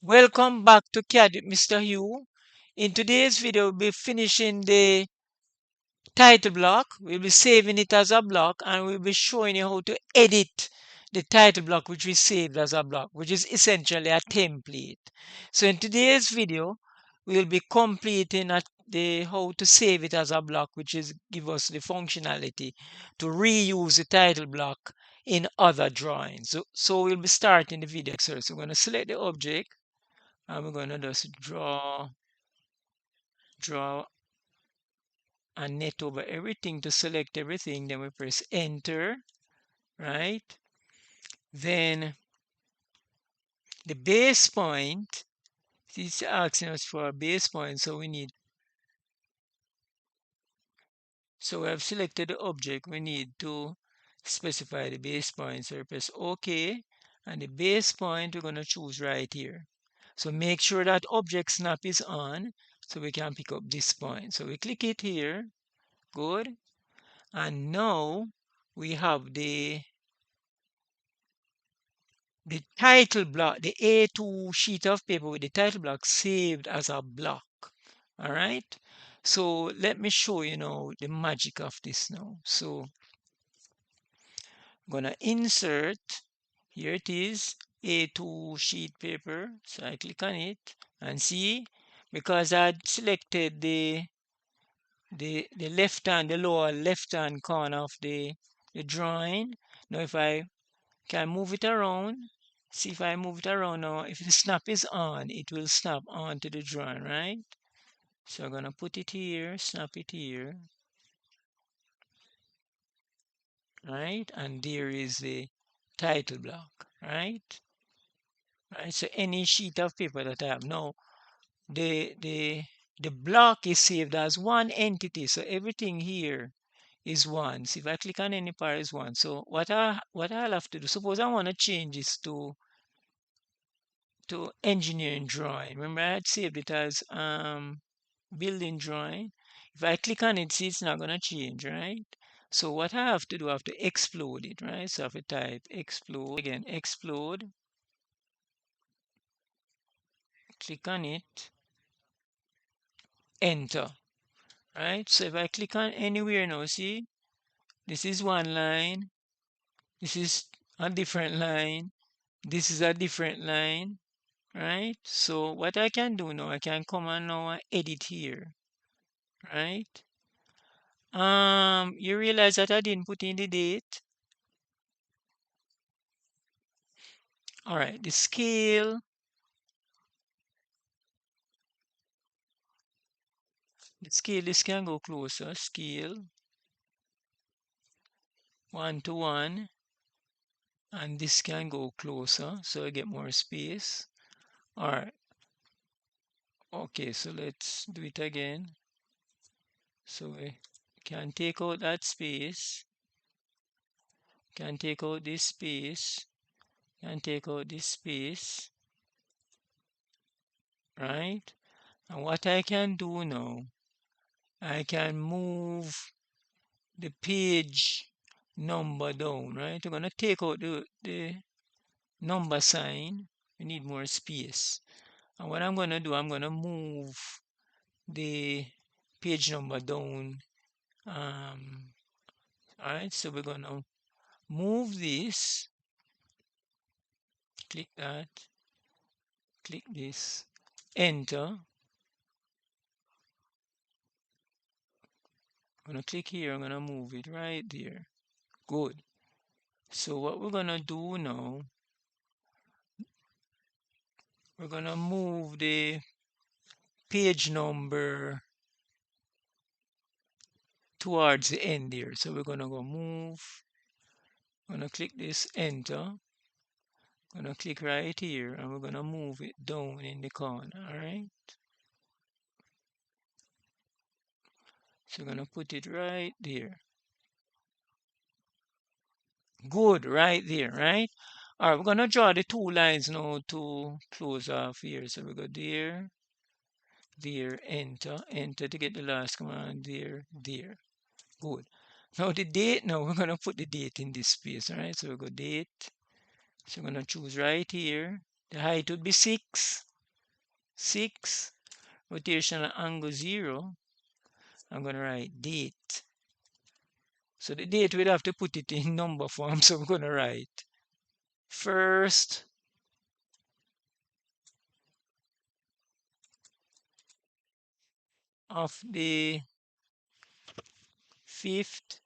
Welcome back to CAD with Mr. Hugh. In today's video, we'll be finishing the title block. We'll be saving it as a block and we'll be showing you how to edit the title block which we saved as a block, which is essentially a template. So in today's video, we'll be completing the how to save it as a block, which is give us the functionality to reuse the title block in other drawings. So we'll be starting the video. So we're going to select the object and we're going to just draw and net over everything to select everything. Then we press enter, right? Then the base point, it's asking us for a base point, so we have selected the object, we need to specify the base point. So we press OK, and the base point we're going to choose right here. So make sure that object snap is on so we can pick up this point. So we click it here, good. And now we have the title block, the A2 sheet of paper with the title block saved as a block. All right. So let me show you now the magic of this now. So I'm gonna insert. Here it is, A2 sheet paper. So I click on it and see, because I selected the left hand, the lower left hand corner of the drawing. Now if I can move it around, see if I move it around now, if the snap is on, it will snap onto the drawing, right? So I'm gonna put it here, snap it here, right? And there is the title block, right? Right. So any sheet of paper that I have now, the block is saved as one entity. So everything here is one. So if I click on any part is one. So what I'll have to do, suppose I want to change this to engineering drawing. Remember I had saved it as building drawing. If I click on it, see it's not gonna change, right? So what I have to do, I have to explode it, right? So I have to type explode again, explode, click on it, enter. Right? So if I click on anywhere now, see, this is one line, this is a different line, this is a different line, right? So what I can do now, I can come and now edit here, right? You realize that I didn't put in the date. All right, the scale, this can go closer, scale 1:1, and this can go closer, so I get more space. All right, okay, so let's do it again. So we can take out that space, can take out this space, can take out this space, right? And what I can do now, I can move the page number down, right? I'm going to take out the number sign. We need more space. And what I'm going to do, I'm going to move the page number down. All right, so we're going to move this, click that, click this, enter. I'm going to click here, I'm going to move it right there. Good. So what we're going to do now, we're going to move the page number towards the end here. So we're going to go move, I'm going to click this, enter. I'm going to click right here and we're going to move it down in the corner, all right? So we're going to put it right there. Good, right there, right? All right, we're going to draw the two lines now to close off here. So we go there, there, enter, enter to get the last command, there, there. Good. Now the date, now we're going to put the date in this space, all right? So we go date. So we're going to choose right here. The height would be 6. 6, rotational angle 0. I'm going to write date. So the date we'd have to put it in number form, so I'm going to write 1st of the 5th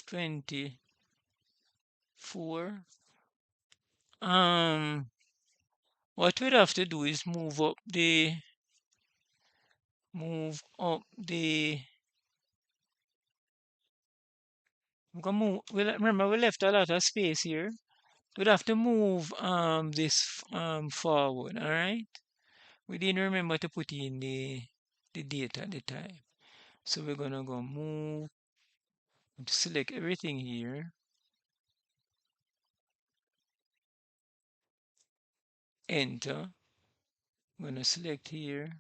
24. What we'd have to do is move up the remember we left a lot of space here. We'd have to move this forward, all right? We didn't remember to put in the date at the time. So we're gonna go move, select everything here, enter. I'm gonna select here.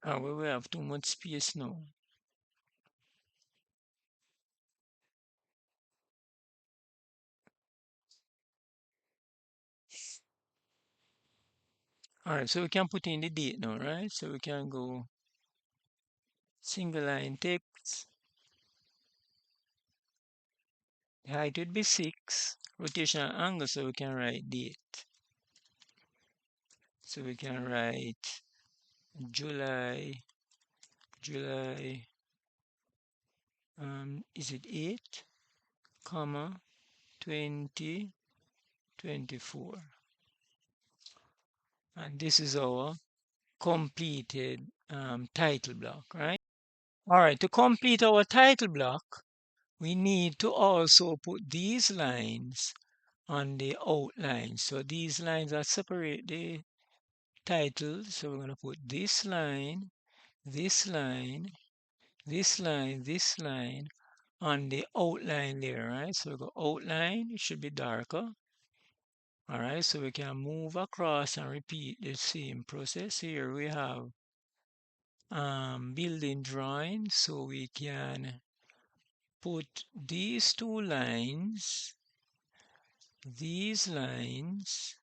We have too much space now. All right, so we can put in the date now, right? So we can go single line text. The height would be 6. Rotational angle, so we can write date. So we can write July, is it 8, comma, 2024. And this is our completed title block, right? All right, to complete our title block, we need to also put these lines on the outline. So these lines are separate the titles. So we're going to put this line, this line, this line, this line on the outline there, right? So we go outline, it should be darker. All right, so we can move across and repeat the same process. Here we have building drawing, so we can put these two lines, these lines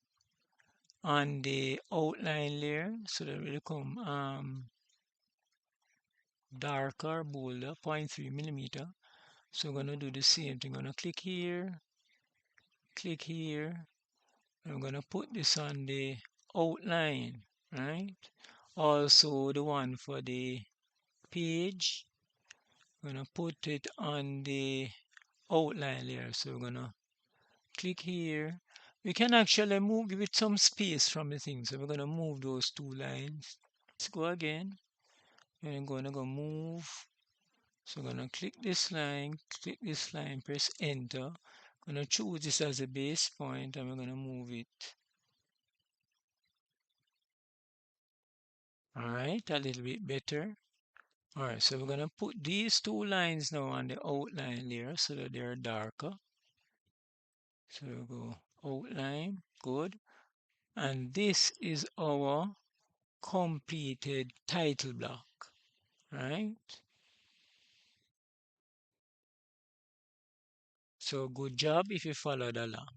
on the outline layer, so that will become darker, bolder, 0.3 millimeter. So I'm going to do the same thing. I'm going to click here, I'm going to put this on the outline, right? Also the one for the page, I'm going to put it on the outline layer. So we're going to click here. We can actually move, give it some space from the thing. So we're going to move those two lines. Let's go again. And I'm going to go move. So I'm going to click this line, press enter. I'm going to choose this as a base point and we're going to move it. All right, a little bit better. All right, so we're going to put these two lines now on the outline layer so that they're darker. So we'll go outline, good. And this is our completed title block, right? So good job if you followed along.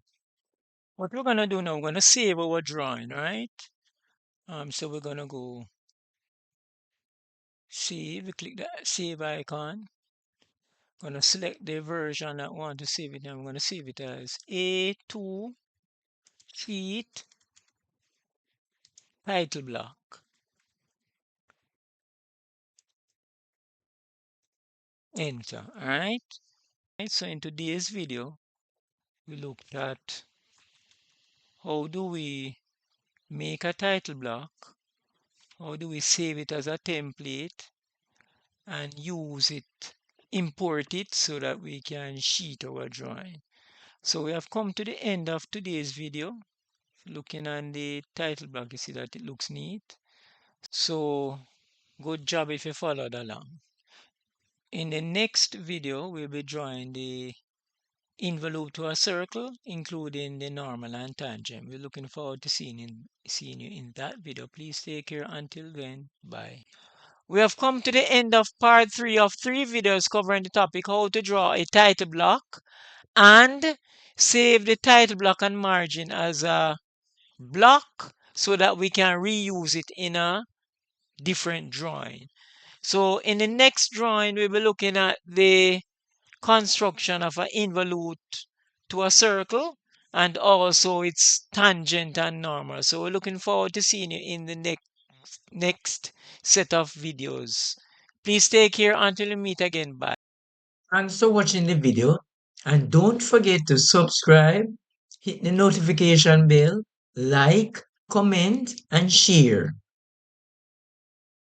What we're gonna do now, we're gonna save our drawing, right? So we're gonna go save, click the save icon. Gonna select the version I want to save it, and I'm gonna save it as A2 sheet title block. Enter, all right? So in today's video, we looked at how do we make a title block, how do we save it as a template and use it, import it so that we can sheet our drawing. So we have come to the end of today's video. Looking at the title block, you see that it looks neat. So good job if you followed along. In the next video, we'll be drawing the envelope to a circle, including the normal and tangent. We're looking forward to seeing you in that video. Please take care. Until then, bye. We have come to the end of part 3 of 3 videos covering the topic how to draw a title block and save the title block and margin as a block so that we can reuse it in a different drawing. So in the next drawing, we'll be looking at the construction of an involute to a circle and also its tangent and normal. So we're looking forward to seeing you in the next set of videos. Please take care until we meet again. Bye. Thanks for watching the video, and don't forget to subscribe, hit the notification bell, like, comment, and share.